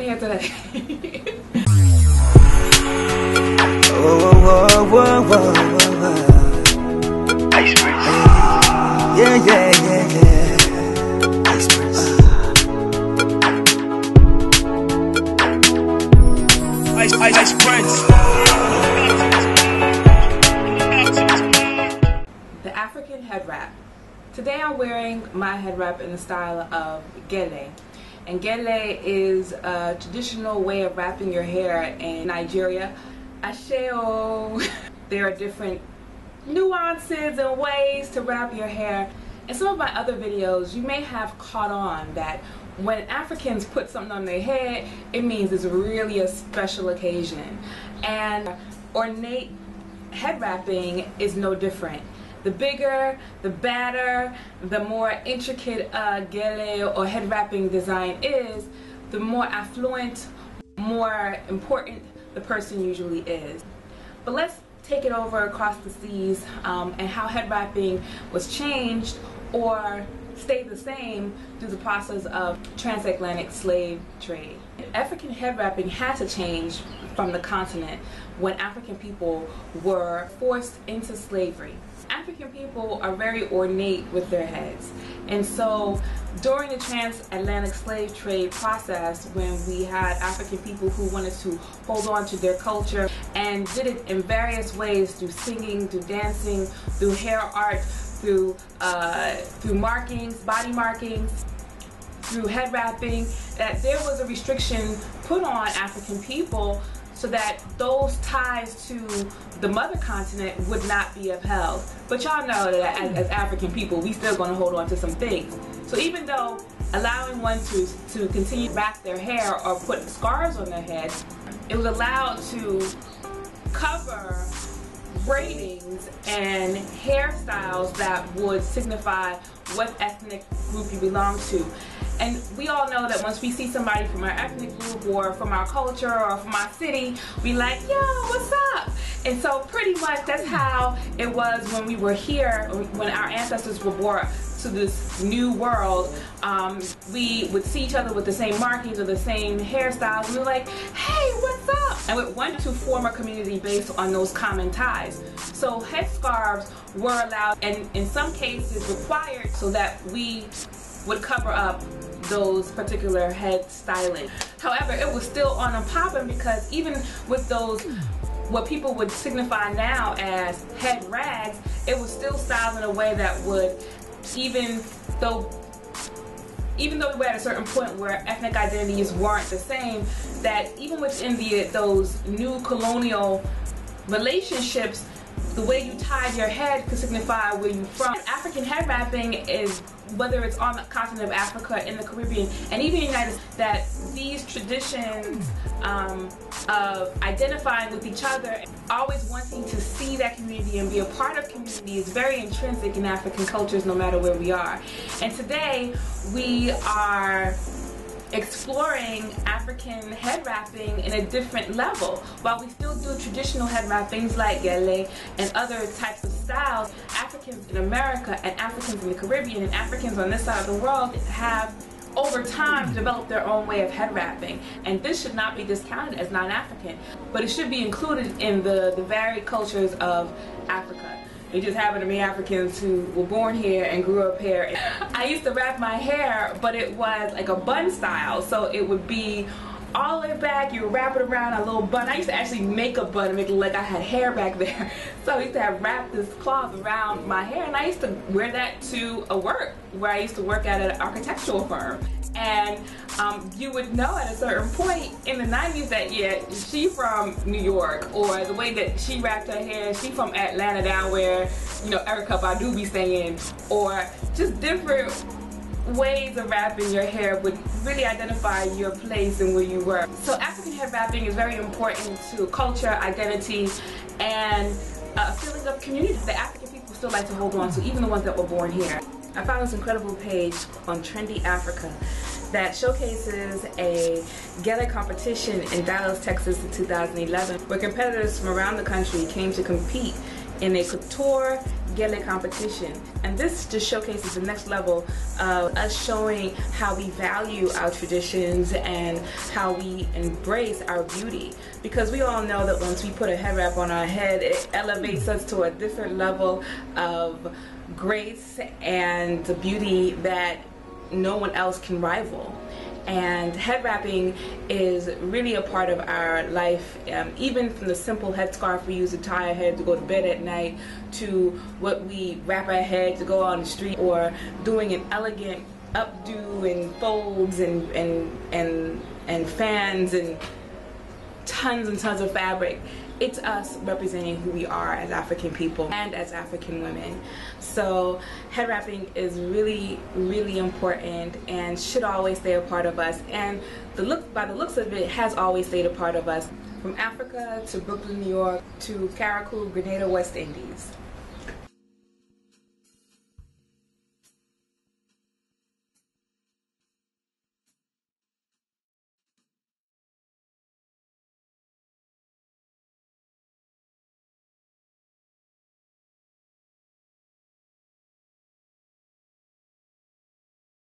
here today. Yeah. Ice Prince. The African head wrap. Today I'm wearing my head wrap in the style of gele. And gele is a traditional way of wrapping your hair in Nigeria. Asheo. There are different nuances and ways to wrap your hair. In some of my other videos, you may have caught on that when Africans put something on their head, it means it's really a special occasion. And ornate head wrapping is no different. The bigger, the badder, the more intricate gele or head wrapping design is, the more affluent, more important the person usually is. But let's take it over across the seas and how head wrapping was changed or stayed the same through the process of transatlantic slave trade. African head wrapping had to change from the continent when African people were forced into slavery. African people are very ornate with their heads, and so during the transatlantic slave trade process, when we had African people who wanted to hold on to their culture and did it in various ways, through singing, through dancing, through hair art, through markings, body markings, through head wrapping, that there was a restriction put on African people so that those ties to the mother continent would not be upheld. But y'all know that as African people, we still gonna hold on to some things. So even though allowing one to continue to wrap their hair or put scarves on their head, it was allowed to cover braidings and hairstyles that would signify what ethnic group you belong to. And we all know that once we see somebody from our ethnic group or from our culture or from our city, we like, yo, what's up? And so pretty much that's how it was when we were here, when our ancestors were brought to this new world. We would see each other with the same markings or the same hairstyles, and we're like, hey, what's up? And we wanted to form a community based on those common ties. So headscarves were allowed, and in some cases required, so that we would cover up those particular head styling. However, it was still on and popping, because even with those, what people would signify now as head rags, it was still styled in a way that would, even though we were at a certain point where ethnic identities weren't the same, that even within those new colonial relationships, the way you tied your head could signify where you're from. African head wrapping is, whether it's on the continent of Africa, in the Caribbean, and even the United States, that these traditions of identifying with each other, always wanting to see that community and be a part of community, is very intrinsic in African cultures, no matter where we are. And today we are exploring African head wrapping in a different level. While we still do traditional head wrappings like gele and other types of styles, Africans in America and Africans in the Caribbean and Africans on this side of the world have over time developed their own way of head wrapping. And this should not be discounted as non-African, but it should be included in the varied cultures of Africa. It just happened to be Africans who were born here and grew up here. I used to wrap my hair, but it was like a bun style. So it would be all the way back, you would wrap it around a little bun. I used to actually make a bun and make it look like I had hair back there. So I used to have wrapped this cloth around my hair, and I used to wear that to a work where I used to work at an architectural firm. And you would know at a certain point in the 90s that, yeah, she from New York, or the way that she wrapped her hair, she from Atlanta, down where, you know, Erykah Badu be singing, or just different ways of wrapping your hair would really identify your place and where you were. So African head wrapping is very important to culture, identity, and a feeling of community that African people still like to hold on to, even the ones that were born here. I found this incredible page on Trendy Africa that showcases a gele competition in Dallas, Texas in 2011, where competitors from around the country came to compete in a couture gele competition. And this just showcases the next level of us showing how we value our traditions and how we embrace our beauty. Because we all know that once we put a head wrap on our head, it elevates us to a different level of grace and beauty that no one else can rival. And head wrapping is really a part of our life, even from the simple headscarf we use to tie our head to go to bed at night, to what we wrap our head to go on the street, or doing an elegant updo and folds and fans and tons of fabric. It's us representing who we are as African people and as African women. So head wrapping is really important and should always stay a part of us. And by the looks of it, has always stayed a part of us. From Africa to Brooklyn, New York to Caracou, Grenada, West Indies.